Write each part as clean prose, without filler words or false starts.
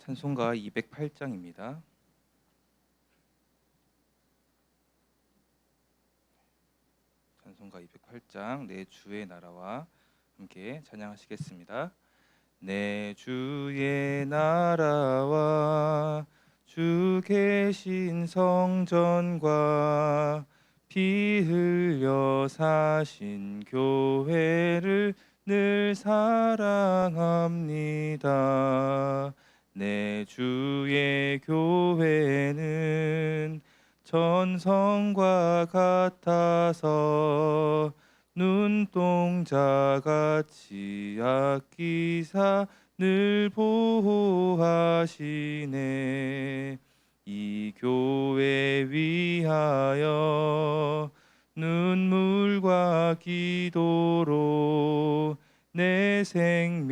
찬송가 208장입니다. 찬송가 208장 내 주의 나라와 함께 찬양하시겠습니다. 내 주의 나라와 주 계신 성전과 피 흘려 사신 교회를 늘 사랑합니다. 내 주의 교회는 전성과 같아서 눈동자같이 아끼사 늘 보호하시네. 이 교회 위하여 눈물과 기도로 내 생명하기까지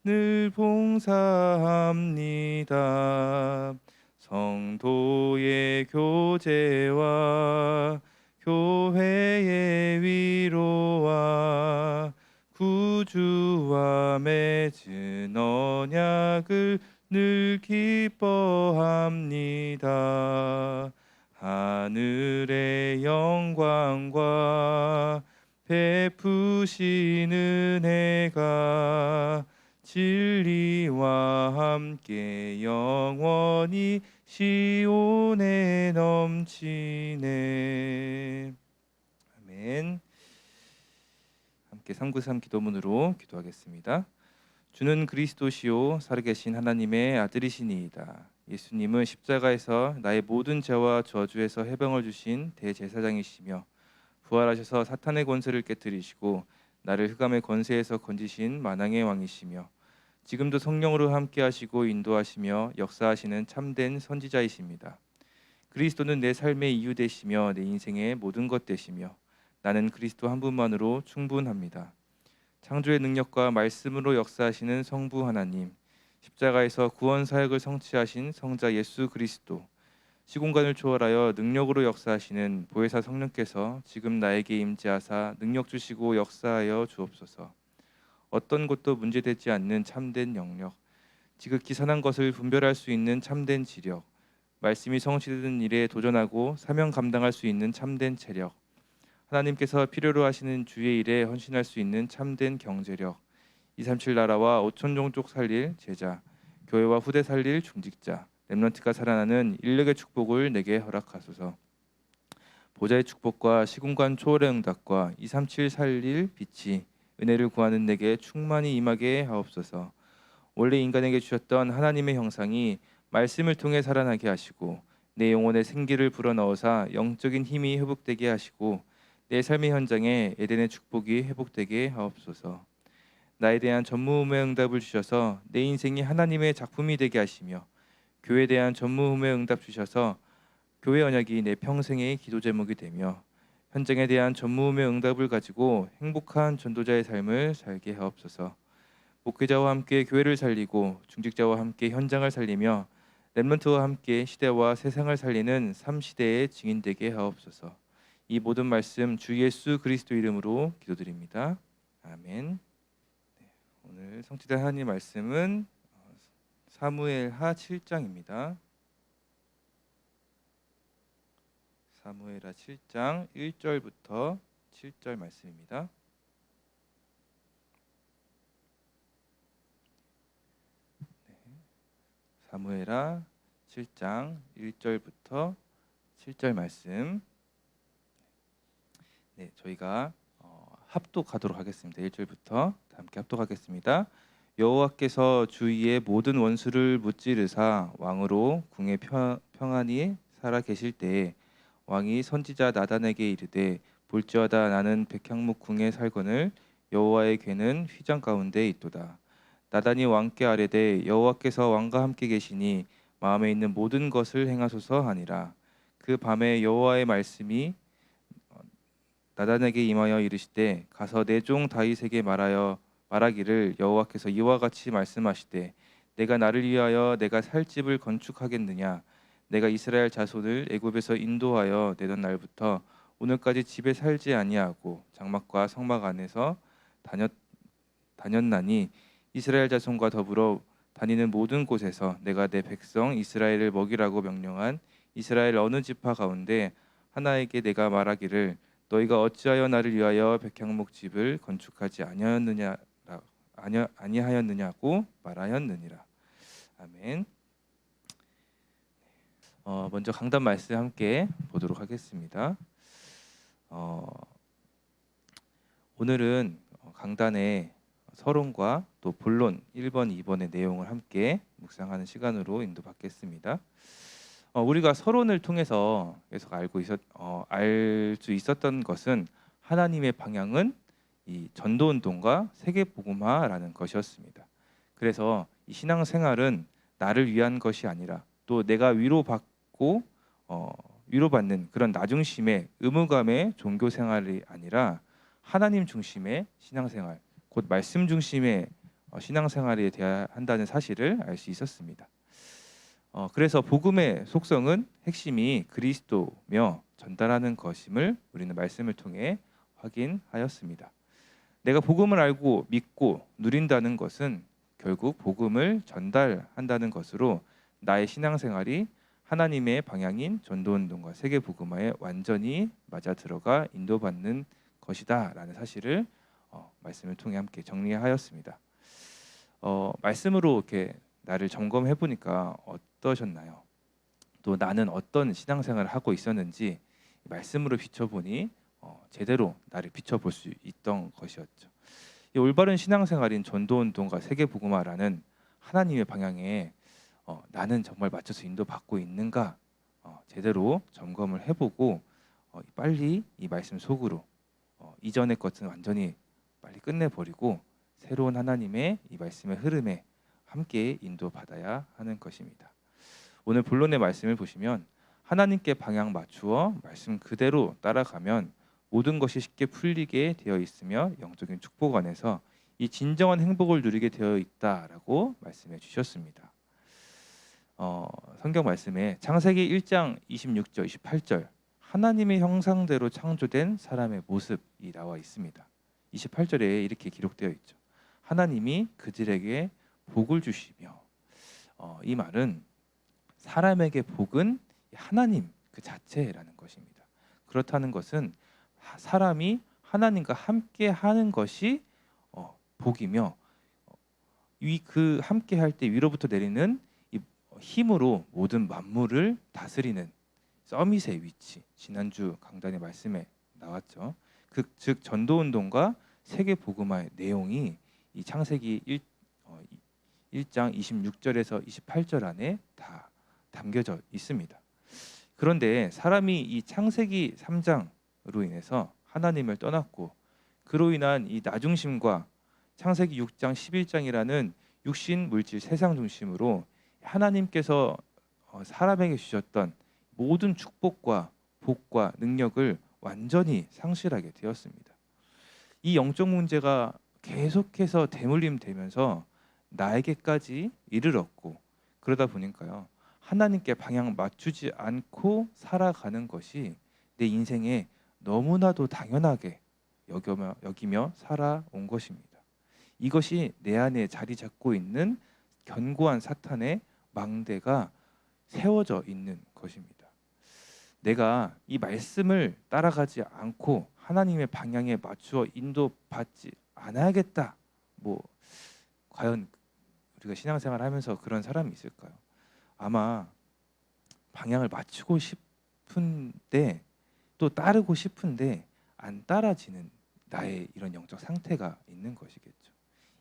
늘 봉사합니다. 성도의 교제와 교회의 위로와 구주와 맺은 언약을 늘 기뻐합니다. 하늘의 영광과 베푸신 은혜가 진리와 함께 영원히 시온에 넘치네. 아멘. 함께 393 기도문으로 기도하겠습니다. 주는 그리스도시요 살아계신 하나님의 아들이시니이다. 예수님은 십자가에서 나의 모든 죄와 저주에서 해방을 주신 대제사장이시며 부활하셔서 사탄의 권세를 깨뜨리시고 나를 흑암의 권세에서 건지신 만왕의 왕이시며 지금도 성령으로 함께 하시고 인도하시며 역사하시는 참된 선지자이십니다. 그리스도는 내 삶의 이유 되시며 내 인생의 모든 것 되시며 나는 그리스도 한 분만으로 충분합니다. 창조의 능력과 말씀으로 역사하시는 성부 하나님, 십자가에서 구원 사역을 성취하신 성자 예수 그리스도, 시공간을 초월하여 능력으로 역사하시는 보혜사 성령께서 지금 나에게 임재하사 능력 주시고 역사하여 주옵소서. 어떤 것도 문제되지 않는 참된 영역, 지극히 선한 것을 분별할 수 있는 참된 지력, 말씀이 성취되는 일에 도전하고 사명 감당할 수 있는 참된 체력, 하나님께서 필요로 하시는 주의 일에 헌신할 수 있는 참된 경제력, 237 나라와 5천 종족 살릴 제자, 교회와 후대 살릴 중직자, 렘넌트가 살아나는 인력의 축복을 내게 허락하소서. 보좌의 축복과 시공간 초월의 응답과 237 살릴 빛이 은혜를 구하는 내게 충만히 임하게 하옵소서. 원래 인간에게 주셨던 하나님의 형상이 말씀을 통해 살아나게 하시고 내 영혼의 생기를 불어넣어서 영적인 힘이 회복되게 하시고 내 삶의 현장에 에덴의 축복이 회복되게 하옵소서. 나에 대한 전무후무의 응답을 주셔서 내 인생이 하나님의 작품이 되게 하시며 교회에 대한 전무후무의 응답 주셔서 교회 언약이 내 평생의 기도 제목이 되며 현장에 대한 전무후무의 응답을 가지고 행복한 전도자의 삶을 살게 하옵소서. 목회자와 함께 교회를 살리고 중직자와 함께 현장을 살리며 렘넌트와 함께 시대와 세상을 살리는 3시대의 증인되게 하옵소서. 이 모든 말씀 주 예수 그리스도 이름으로 기도드립니다. 아멘. 오늘 성취된 하나님 말씀은 사무엘하 7장입니다. 사무엘하 7장 1절부터 7절 말씀입니다. 사무엘하 7장 1절부터 7절 말씀. 네, 저희가 합독하도록 하겠습니다. 1절부터 함께 합독하겠습니다. 여호와께서 주위의 모든 원수를 무찌르사 왕으로 궁에 평안히 살아 계실 때에 왕이 선지자 나단에게 이르되 볼지어다 나는 백향목 궁에 살거늘 여호와의 궤는 휘장 가운데 있도다. 나단이 왕께 아뢰되 여호와께서 왕과 함께 계시니 마음에 있는 모든 것을 행하소서 하니라. 그 밤에 여호와의 말씀이 나단에게 임하여 이르시되 가서 내 종 다윗에게 말하기를 여호와께서 이와 같이 말씀하시되 내가 나를 위하여 내가 살 집을 건축하겠느냐. 내가 이스라엘 자손을 애굽에서 인도하여 내던 날부터 오늘까지 집에 살지 아니하고 장막과 성막 안에서 다녔나니 이스라엘 자손과 더불어 다니는 모든 곳에서 내가 내 백성 이스라엘을 먹이라고 명령한 이스라엘 어느 지파 가운데 하나에게 내가 말하기를 너희가 어찌하여 나를 위하여 백향목 집을 건축하지 아니하였느냐고 말하였느니라. 아멘. 먼저 강단 말씀 함께 보도록 하겠습니다. 오늘은 강단의 서론과 또 본론 1번, 2번의 내용을 함께 묵상하는 시간으로 인도받겠습니다. 우리가 서론을 통해서 계속 알 수 있었던 것은 하나님의 방향은 이 전도운동과 세계복음화라는 것이었습니다. 그래서 이 신앙생활은 나를 위한 것이 아니라 또 내가 위로받고 위로받는 그런 나중심의 의무감의 종교생활이 아니라 하나님 중심의 신앙생활, 곧 말씀 중심의 신앙생활에 대해야 한다는 사실을 알 수 있었습니다. 그래서 복음의 속성은 핵심이 그리스도며 전달하는 것임을 우리는 말씀을 통해 확인하였습니다. 내가 복음을 알고 믿고 누린다는 것은 결국 복음을 전달한다는 것으로 나의 신앙생활이 하나님의 방향인 전도운동과 세계복음화에 완전히 맞아 들어가 인도받는 것이다라는 사실을 말씀을 통해 함께 정리하였습니다. 말씀으로 이렇게 나를 점검해 보니까 어떠셨나요? 또 나는 어떤 신앙생활을 하고 있었는지 말씀으로 비춰보니 제대로 나를 비춰볼 수 있던 것이었죠. 이 올바른 신앙생활인 전도운동과 세계복음화라는 하나님의 방향에 나는 정말 맞춰서 인도받고 있는가 제대로 점검을 해보고 빨리 이 말씀 속으로 이전의 것은 완전히 빨리 끝내버리고 새로운 하나님의 이 말씀의 흐름에 함께 인도받아야 하는 것입니다. 오늘 본론의 말씀을 보시면 하나님께 방향 맞추어 말씀 그대로 따라가면 모든 것이 쉽게 풀리게 되어 있으며 영적인 축복 안에서 이 진정한 행복을 누리게 되어 있다라고 말씀해 주셨습니다. 성경 말씀에 창세기 1장 26절 28절 하나님의 형상대로 창조된 사람의 모습이 나와 있습니다. 28절에 이렇게 기록되어 있죠. 하나님이 그들에게 복을 주시며 이 말은 사람에게 복은 하나님 그 자체라는 것입니다. 그렇다는 것은 사람이 하나님과 함께 하는 것이 복이며 그 함께 할 때 위로부터 내리는 이 힘으로 모든 만물을 다스리는 서밋의 위치, 지난주 강단의 말씀에 나왔죠. 즉 전도운동과 세계복음화의 내용이 이 창세기 1장 26절에서 28절 안에 다 담겨져 있습니다. 그런데 사람이 이 창세기 3장으로 인해서 하나님을 떠났고 그로 인한 이 나중심과 창세기 6장 11장이라는 육신 물질 세상 중심으로 하나님께서 사람에게 주셨던 모든 축복과 복과 능력을 완전히 상실하게 되었습니다. 이 영적 문제가 계속해서 대물림되면서 나에게까지 이르렀고 그러다 보니까요 하나님께 방향 맞추지 않고 살아가는 것이 내 인생에 너무나도 당연하게 여기며 살아온 것입니다. 이것이 내 안에 자리 잡고 있는 견고한 사탄의 망대가 세워져 있는 것입니다. 내가 이 말씀을 따라가지 않고 하나님의 방향에 맞추어 인도받지 않아야겠다. 과연 우리가 신앙생활 하면서 그런 사람이 있을까요? 아마 방향을 맞추고 싶은데 또 따르고 싶은데 안 따라지는 나의 이런 영적 상태가 있는 것이겠죠.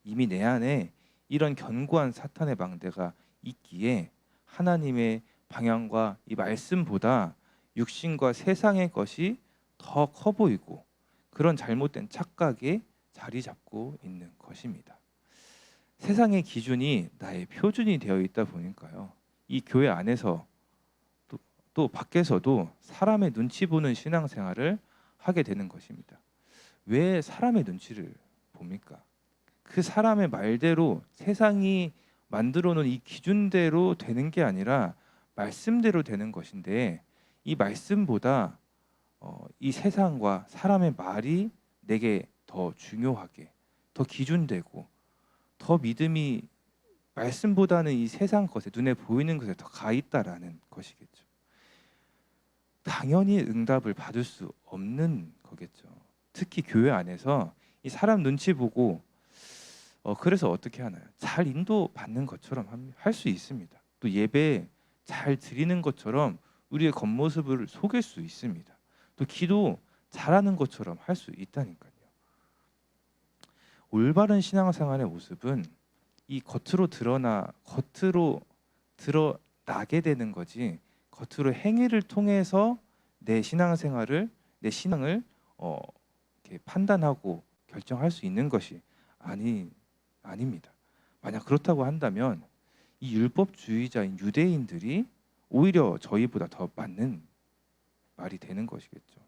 이미 내 안에 이런 견고한 사탄의 망대가 있기에 하나님의 방향과 이 말씀보다 육신과 세상의 것이 더 커 보이고 그런 잘못된 착각에 자리 잡고 있는 것입니다. 세상의 기준이 나의 표준이 되어 있다 보니까요. 이 교회 안에서 또 밖에서도 사람의 눈치 보는 신앙생활을 하게 되는 것입니다. 왜 사람의 눈치를 봅니까? 그 사람의 말대로 세상이 만들어 놓은 이 기준대로 되는 게 아니라 말씀대로 되는 것인데 이 말씀보다 이 세상과 사람의 말이 내게 더 중요하게 더 기준되고 더 믿음이 말씀보다는 이 세상 것에 눈에 보이는 것에 더 가 있다라는 것이겠죠. 당연히 응답을 받을 수 없는 거겠죠. 특히 교회 안에서 이 사람 눈치 보고 그래서 어떻게 하나요? 잘 인도받는 것처럼 할 수 있습니다. 또 예배 잘 드리는 것처럼 우리의 겉모습을 속일 수 있습니다. 또 기도 잘하는 것처럼 할 수 있다니까요. 올바른 신앙생활의 모습은 이 겉으로 드러나게 되는 거지, 겉으로 행위를 통해서 내 신앙생활을, 내 신앙을 이렇게 판단하고 결정할 수 있는 것이 아닙니다. 만약 그렇다고 한다면 이 율법주의자인 유대인들이 오히려 저희보다 더 맞는 말이 되는 것이겠죠.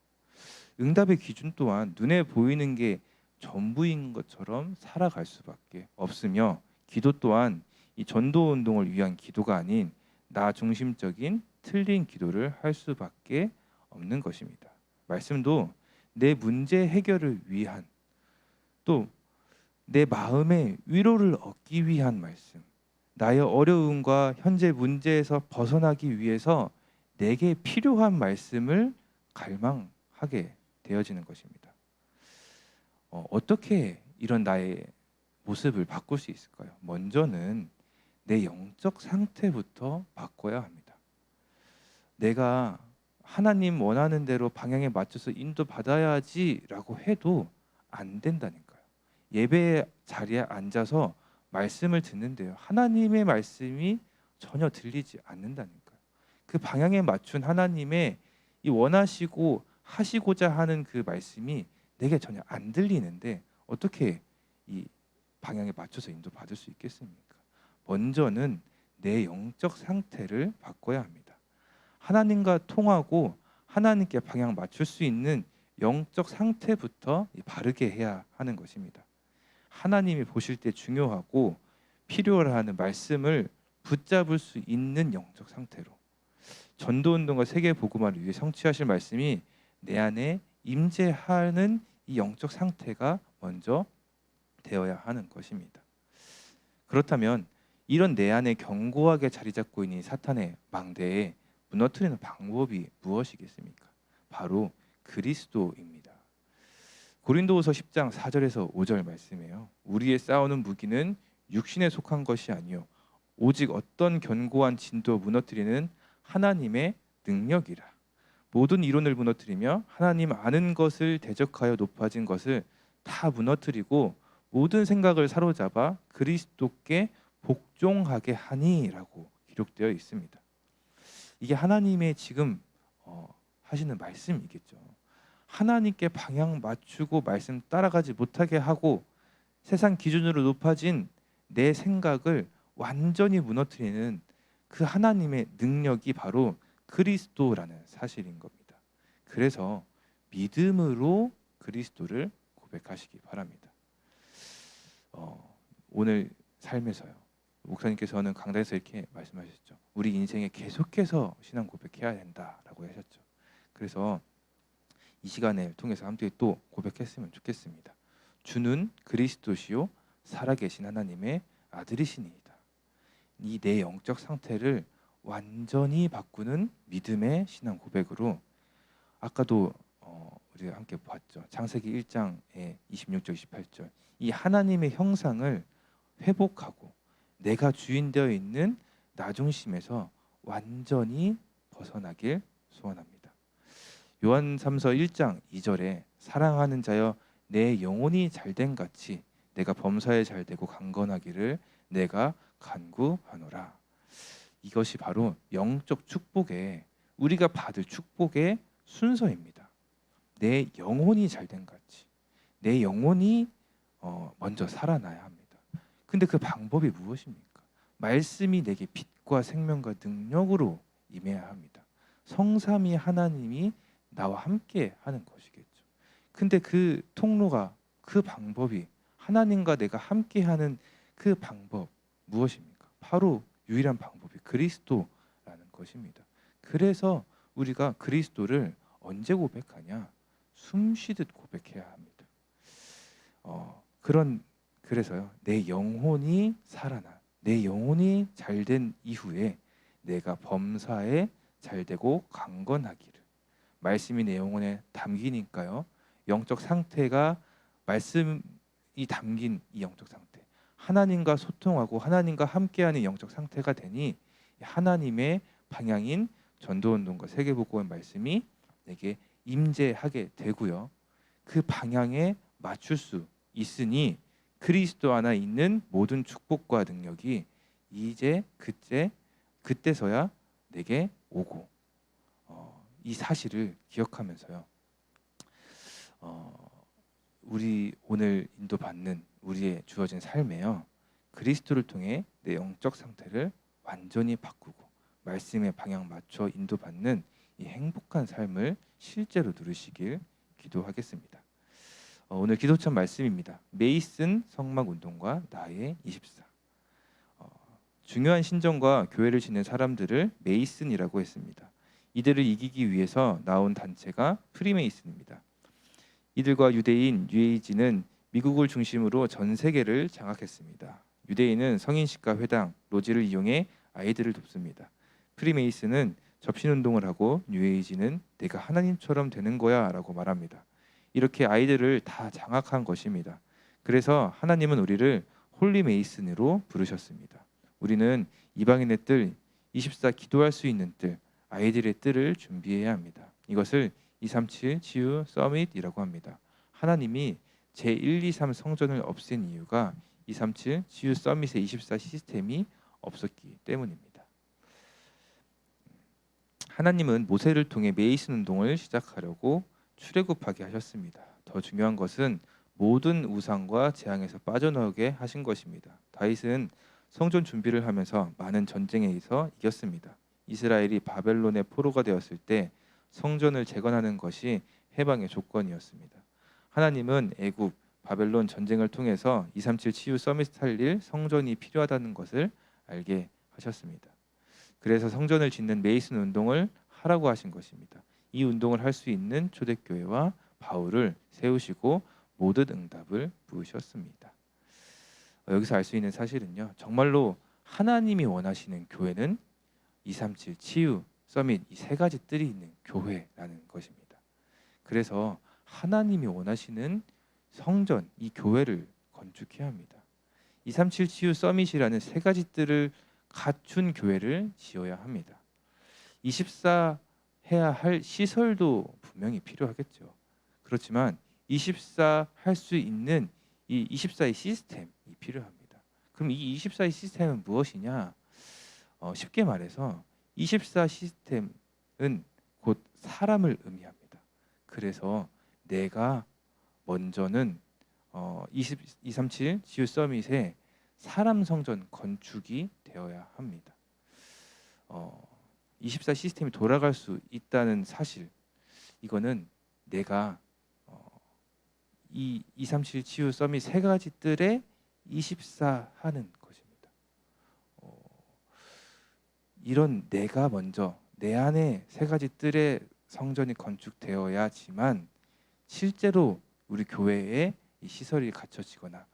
응답의 기준 또한 눈에 보이는 게 전부인 것처럼 살아갈 수밖에 없으며, 기도 또한 이 전도 운동을 위한 기도가 아닌 나 중심적인 틀린 기도를 할 수밖에 없는 것입니다. 말씀도 내 문제 해결을 위한, 또 내 마음의 위로를 얻기 위한 말씀, 나의 어려움과 현재 문제에서 벗어나기 위해서 내게 필요한 말씀을 갈망하게 되어지는 것입니다. 어떻게 이런 나의 모습을 바꿀 수 있을까요? 먼저는 내 영적 상태부터 바꿔야 합니다. 내가 하나님 원하는 대로 방향에 맞춰서 인도받아야지라고 해도 안 된다니까요. 예배 자리에 앉아서 말씀을 듣는데요, 하나님의 말씀이 전혀 들리지 않는다니까요. 그 방향에 맞춘 하나님의 이 원하시고 하시고자 하는 그 말씀이 내게 전혀 안 들리는데 어떻게 이 방향에 맞춰서 인도받을 수 있겠습니까? 먼저는 내 영적 상태를 바꿔야 합니다. 하나님과 통하고 하나님께 방향 맞출 수 있는 영적 상태부터 바르게 해야 하는 것입니다. 하나님이 보실 때 중요하고 필요로 하는 말씀을 붙잡을 수 있는 영적 상태로, 전도운동과 세계복음화를 위해 성취하실 말씀이 내 안에 임재하는 이 영적 상태가 먼저 되어야 하는 것입니다. 그렇다면 이런 내 안에 견고하게 자리 잡고 있는 사탄의 망대에 무너뜨리는 방법이 무엇이겠습니까? 바로 그리스도입니다. 고린도후서 10장 4절에서 5절 말씀이에요. 우리의 싸우는 무기는 육신에 속한 것이 아니요 오직 어떤 견고한 진도 무너뜨리는 하나님의 능력이라. 모든 이론을 무너뜨리며 하나님 아는 것을 대적하여 높아진 것을 다 무너뜨리고 모든 생각을 사로잡아 그리스도께 복종하게 하니라고 기록되어 있습니다. 이게 하나님의 지금 하시는 말씀이겠죠. 하나님께 방향 맞추고 말씀 따라가지 못하게 하고 세상 기준으로 높아진 내 생각을 완전히 무너뜨리는 그 하나님의 능력이 바로 그리스도라는 사실인 겁니다. 그래서 믿음으로 그리스도를 고백하시기 바랍니다. 오늘 삶에서요, 목사님께서는 강단에서 이렇게 말씀하셨죠. 우리 인생에 계속해서 신앙 고백해야 된다라고 하셨죠. 그래서 이 시간을 통해서 함께 또 고백했으면 좋겠습니다. 주는 그리스도시요 살아계신 하나님의 아들이시니이다. 이 내 영적 상태를 완전히 바꾸는 믿음의 신앙 고백으로, 아까도 우리가 함께 봤죠. 창세기 1장의 26절 28절, 이 하나님의 형상을 회복하고 내가 주인 되어 있는 나 중심에서 완전히 벗어나길 소원합니다. 요한 3서 1장 2절에 사랑하는 자여 내 영혼이 잘된 같이 내가 범사에 잘되고 강건하기를 내가 간구하노라. 이것이 바로 영적 축복의, 우리가 받을 축복의 순서입니다. 내 영혼이 잘된 같이 내 영혼이 먼저 살아나야 합니다. 근데 그 방법이 무엇입니까? 말씀이 내게 빛과 생명과 능력으로 임해야 합니다. 성삼위 하나님이 나와 함께 하는 것이겠죠. 근데 그 통로가, 그 방법이, 하나님과 내가 함께 하는 그 방법 무엇입니까? 바로 유일한 방법이 그리스도라는 것입니다. 그래서 우리가 그리스도를 언제 고백하냐? 숨 쉬듯 고백해야 합니다. 그런 그래서요, 내 영혼이 살아나, 내 영혼이 잘된 이후에 내가 범사에 잘되고 강건하기를. 말씀이 내 영혼에 담기니까요, 영적 상태가, 말씀이 담긴 이 영적 상태, 하나님과 소통하고 하나님과 함께하는 영적 상태가 되니 하나님의 방향인 전도운동과 세계복음의 말씀이 내게 임재하게 되고요, 그 방향에 맞출 수 있으니 그리스도 안에 있는 모든 축복과 능력이 이제 그때서야 내게 오고, 이 사실을 기억하면서요, 우리 오늘 인도받는 우리의 주어진 삶에요, 그리스도를 통해 내 영적 상태를 완전히 바꾸고 말씀의 방향 맞춰 인도받는 이 행복한 삶을 실제로 누리시길 기도하겠습니다. 오늘 기도천 말씀입니다. 메이슨 성막운동과 나의 24. 중요한 신정과 교회를 짓는 사람들을 메이슨이라고 했습니다. 이들을 이기기 위해서 나온 단체가 프리메이슨입니다. 이들과 유대인 뉴에이지는 미국을 중심으로 전 세계를 장악했습니다. 유대인은 성인식과 회당, 로지를 이용해 아이들을 돕습니다. 프리메이슨은 접신운동을 하고 뉴에이지는 내가 하나님처럼 되는 거야 라고 말합니다. 이렇게 아이들을 다 장악한 것입니다. 그래서 하나님은 우리를 홀리메이슨으로 부르셨습니다. 우리는 이방인의 뜰, 24 기도할 수 있는 뜰, 아이들의 뜰을 준비해야 합니다. 이것을 237 치유 서밋이라고 합니다. 하나님이 제123 성전을 없앤 이유가 237 치유 서밋의 24 시스템이 없었기 때문입니다. 하나님은 모세를 통해 메이슨 운동을 시작하려고 출애굽하게 하셨습니다. 더 중요한 것은 모든 우상과 재앙에서 빠져나오게 하신 것입니다. 다윗은 성전 준비를 하면서 많은 전쟁에 의해서 이겼습니다. 이스라엘이 바벨론의 포로가 되었을 때 성전을 재건하는 것이 해방의 조건이었습니다. 하나님은 애굽, 바벨론 전쟁을 통해서 237 치유 서밋 살릴 성전이 필요하다는 것을 알게 하셨습니다. 그래서 성전을 짓는 메이슨 운동을 하라고 하신 것입니다. 이 운동을 할 수 있는 초대교회와 바울을 세우시고 모든 응답을 부으셨습니다. 여기서 알 수 있는 사실은요, 정말로 하나님이 원하시는 교회는 237 치유 서밋 이 세 가지 뜰이 있는 교회라는 것입니다. 그래서 하나님이 원하시는 성전, 이 교회를 건축해야 합니다. 237 치유 서밋이라는 세 가지 뜰을 갖춘 교회를 지어야 합니다. 24 해야 할 시설도 분명히 필요하겠죠. 그렇지만 24 할 수 있는 이 24의 시스템이 필요합니다. 그럼 이 24의 시스템은 무엇이냐? 쉽게 말해서 24 시스템은 곧 사람을 의미합니다. 그래서 내가 먼저는 237 지우 서밋의 사람 성전 건축이 되어야 합니다. 24 시스템이 돌아갈 수 있다는 사실, 이거는 내가 이 237 치유 서밋 세 가지 뜰에 24 하는 것입니다. 이런 내가 먼저 내 안에 세 가지 뜰에 성전이 건축되어야지만 실제로 우리 교회에 이 시설이 갖춰지거나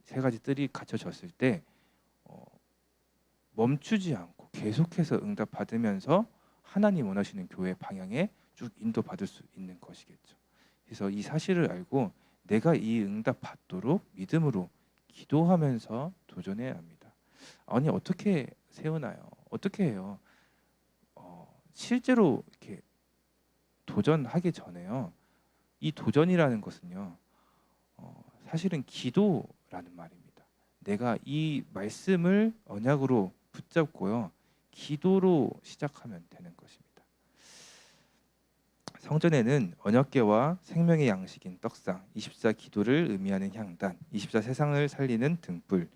세 가지 뜰이 갖춰졌을 때 멈추지 않고 계속해서 응답받으면서 하나님 원하시는 교회 방향에 쭉 인도받을 수 있는 것이겠죠. 그래서 이 사실을 알고 내가 이 응답 받도록 믿음으로 기도하면서 도전해야 합니다. 아니 어떻게 세우나요? 어떻게 해요? 실제로 이렇게 도전하기 전에요. 이 도전이라는 것은요, 사실은 기도라는 말입니다. 내가 이 말씀을 언약으로 붙잡고요, 기도로 시작하면 되는 것입니다. 성전에는 언약궤와 생명의 양식인 떡상, 24 기도를 의미하는 향단, 24 세상을 살리는 등불,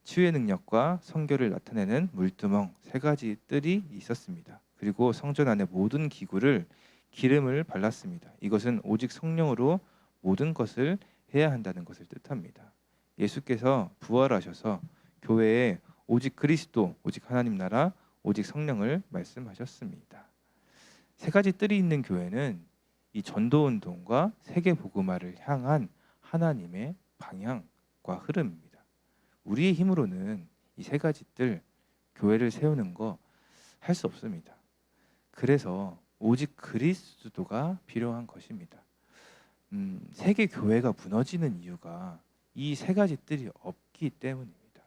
치유의 능력과 성결을 나타내는 물두멍 세 가지 뜰이 있었습니다. 그리고 성전 안의 모든 기구를 기름을 발랐습니다. 이것은 오직 성령으로 모든 것을 해야 한다는 것을 뜻합니다. 예수께서 부활하셔서 교회에 오직 그리스도, 오직 하나님 나라, 오직 성령을 말씀하셨습니다. 세 가지 뜰이 있는 교회는 이 전도운동과 세계복음화를 향한 하나님의 방향, 방식과 흐름입니다. 우리의 힘으로는 이 세 가지 뜰 교회를 세우는 거 할 수 없습니다. 그래서 오직 그리스도가 필요한 것입니다. 세계 교회가 무너지는 이유가 이 세 가지 뜰이 없기 때문입니다.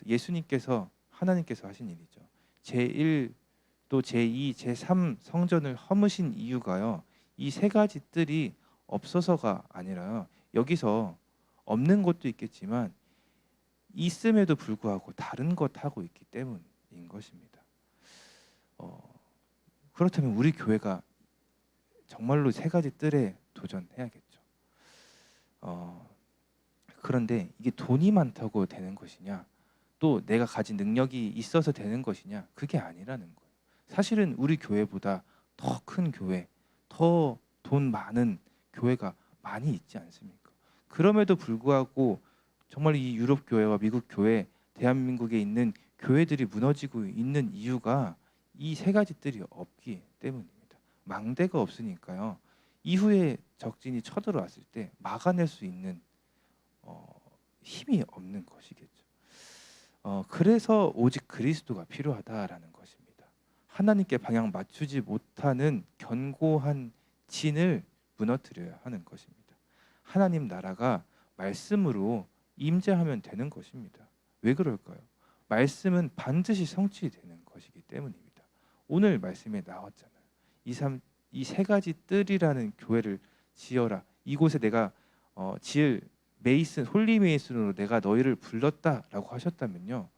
예수님께서 하나님께서 하신 일이죠. 제1 또 제2, 제3 성전을 허무신 이유가요. 이 세 가지 뜰이 없어서가 아니라요. 여기서 없는 것도 있겠지만 있음에도 불구하고 다른 것 하고 있기 때문인 것입니다. 그렇다면 우리 교회가 정말로 세 가지 뜰에 도전해야겠죠. 그런데 이게 돈이 많다고 되는 것이냐, 또 내가 가진 능력이 있어서 되는 것이냐, 그게 아니라는 거예요. 사실은 우리 교회보다 더 큰 교회, 더 돈 많은 교회가 많이 있지 않습니까? 그럼에도 불구하고 정말 이 유럽 교회와 미국 교회, 대한민국에 있는 교회들이 무너지고 있는 이유가 이 세 가지 뜰이 없기 때문입니다. 망대가 없으니까요. 이후에 적진이 쳐들어왔을 때 막아낼 수 있는 힘이 없는 것이겠죠. 그래서 오직 그리스도가 필요하다라는 것입니다. 하나님께 방향 맞추지 못하는 견고한 진을 무너뜨려야 하는 것입니다. 하나님 나라가 말씀으로 임재하면 되는 것입니다. 왜 그럴까요? 말씀은 반드시 성취되는 것이기 때문입니다. 오늘 말씀에 나왔잖아요. 이 세 가지 뜰이라는 교회를 지어라. 이곳에 내가 지을 홀리 메이슨으로 내가 너희를 불렀다라고 하셨다면요.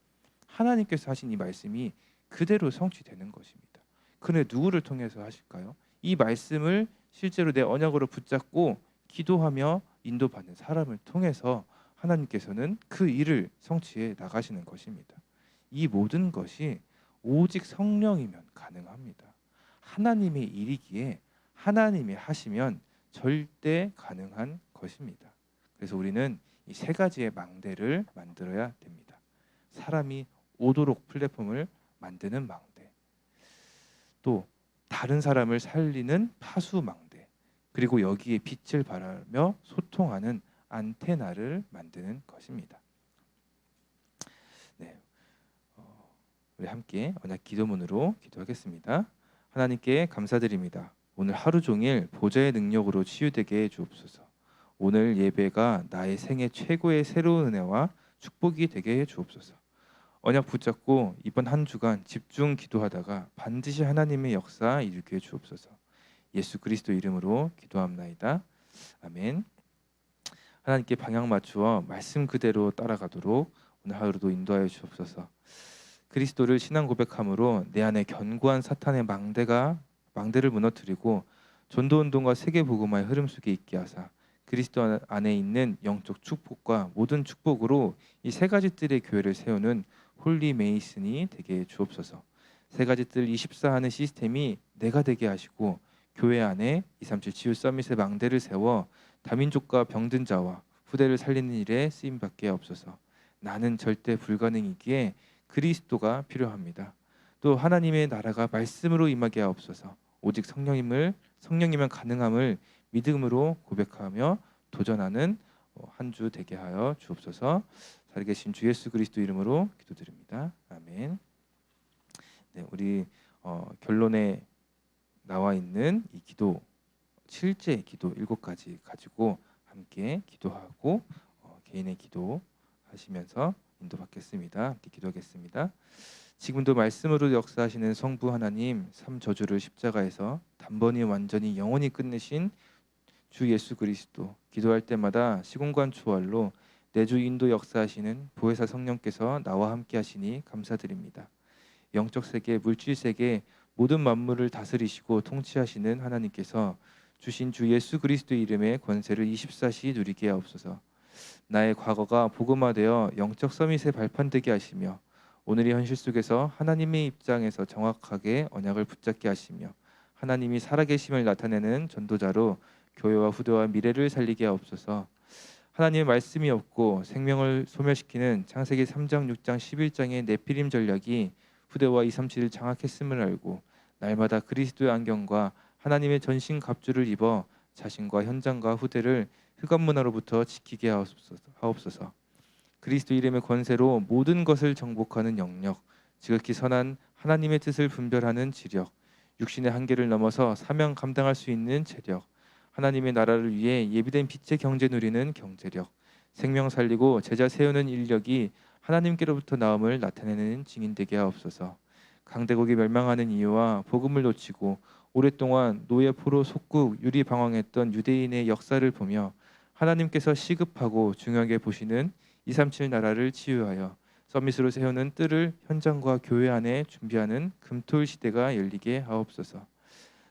하나님께서 하신 이 말씀이 그대로 성취되는 것입니다. 그런데 누구를 통해서 하실까요? 이 말씀을 실제로 내 언약으로 붙잡고 기도하며 인도받는 사람을 통해서 하나님께서는 그 일을 성취해 나가시는 것입니다. 이 모든 것이 오직 성령이면 가능합니다. 하나님의 일이기에 하나님이 하시면 절대 가능한 것입니다. 그래서 우리는 이 세 가지의 망대를 만들어야 됩니다. 사람이 오도록 플랫폼을 만드는 망대, 또 다른 사람을 살리는 파수 망대, 그리고 여기에 빛을 발하며 소통하는 안테나를 만드는 것입니다. 네, 우리 함께 언약 기도문으로 기도하겠습니다. 하나님께 감사드립니다. 오늘 하루 종일 보좌의 능력으로 치유되게 해 주옵소서. 오늘 예배가 나의 생애 최고의 새로운 은혜와 축복이 되게 해 주옵소서. 언약 붙잡고 이번 한 주간 집중 기도하다가 반드시 하나님의 역사 이루게 해 주옵소서. 예수 그리스도 이름으로 기도합나이다. 아멘. 하나님께 방향 맞추어 말씀 그대로 따라가도록 오늘 하루도 인도하여 주옵소서. 그리스도를 신앙 고백함으로 내 안에 견고한 사탄의 망대를 무너뜨리고 전도 운동과 세계 복음화의 흐름 속에 있게 하사 그리스도 안에 있는 영적 축복과 모든 축복으로 이 세 가지 뜰의 교회를 세우는 홀리 메이슨이 되게 주옵소서. 세 가지 뜰 24하는 시스템이 내가 되게 하시고 교회 안에 237 치유 서밋의 망대를 세워 다민족과 병든 자와 후대를 살리는 일에 쓰임 받게 없소서. 나는 절대 불가능이기에 그리스도가 필요합니다. 또 하나님의 나라가 말씀으로 임하게 하옵소서. 오직 성령이면 가능함을 믿음으로 고백하며 도전하는 한 주 되게 하여 주옵소서. 살아계신 주 예수 그리스도 이름으로 기도드립니다. 아멘. 네, 우리 결론에 나와 있는 이 기도 7제 기도 7가지 가지고 함께 기도하고 개인의 기도 하시면서 인도받겠습니다. 함께 기도하겠습니다. 지금도 말씀으로 역사하시는 성부 하나님, 3저주를 십자가에서 단번에 완전히 영원히 끝내신 주 예수 그리스도, 기도할 때마다 시공간 초월로 내주 인도 역사하시는 보혜사 성령께서 나와 함께 하시니 감사드립니다. 영적 세계, 물질 세계 모든 만물을 다스리시고 통치하시는 하나님께서 주신 주 예수 그리스도의 이름의 권세를 24시 누리게 하옵소서. 나의 과거가 복음화되어 영적 서밋의 발판 되게 하시며 오늘의 현실 속에서 하나님의 입장에서 정확하게 언약을 붙잡게 하시며 하나님이 살아계심을 나타내는 전도자로 교회와 후대와 미래를 살리게 하옵소서. 하나님의 말씀이 없고 생명을 소멸시키는 창세기 3장, 6장, 11장의 네피림 전략이 후대와 237을 장악했음을 알고 날마다 그리스도의 안경과 하나님의 전신 갑주를 입어 자신과 현장과 후대를 흑암 문화로부터 지키게 하옵소서. 그리스도 이름의 권세로 모든 것을 정복하는 영역, 지극히 선한 하나님의 뜻을 분별하는 지력, 육신의 한계를 넘어서 사명 감당할 수 있는 재력, 하나님의 나라를 위해 예비된 빛의 경제 누리는 경제력, 생명 살리고 제자 세우는 인력이 하나님께로부터 나옴을 나타내는 증인되게 하옵소서. 강대국이 멸망하는 이유와 복음을 놓치고 오랫동안 노예 포로 속국 유리 방황했던 유대인의 역사를 보며 하나님께서 시급하고 중요하게 보시는 237 나라를 치유하여 서밋으로 세우는 뜰을 현장과 교회 안에 준비하는 금토일 시대가 열리게 하옵소서.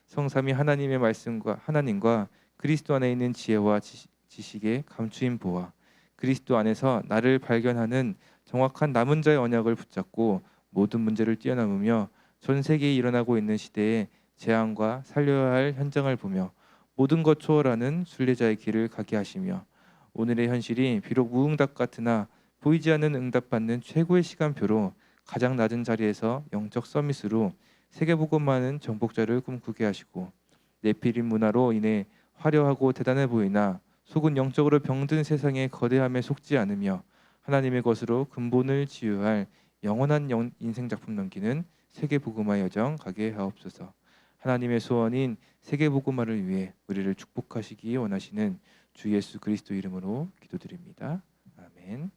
성삼위 하나님의 말씀과 하나님과 그리스도 안에 있는 지혜와 지식의 감추인 보화, 그리스도 안에서 나를 발견하는 정확한 남은 자의 언약을 붙잡고 모든 문제를 뛰어넘으며 전 세계에 일어나고 있는 시대에 재앙과 살려야 할 현장을 보며 모든 것 초월하는 순례자의 길을 가게 하시며 오늘의 현실이 비록 무응답 같으나 보이지 않는 응답받는 최고의 시간표로 가장 낮은 자리에서 영적 서밋으로 세계복음만은 정복자를 꿈꾸게 하시고 네피림 문화로 인해 화려하고 대단해 보이나 속은 영적으로 병든 세상의 거대함에 속지 않으며 하나님의 것으로 근본을 치유할 영원한 인생 작품 넘기는 세계복음화 여정 가게 하옵소서. 하나님의 소원인 세계복음화를 위해 우리를 축복하시기 원하시는 주 예수 그리스도 이름으로 기도드립니다. 아멘.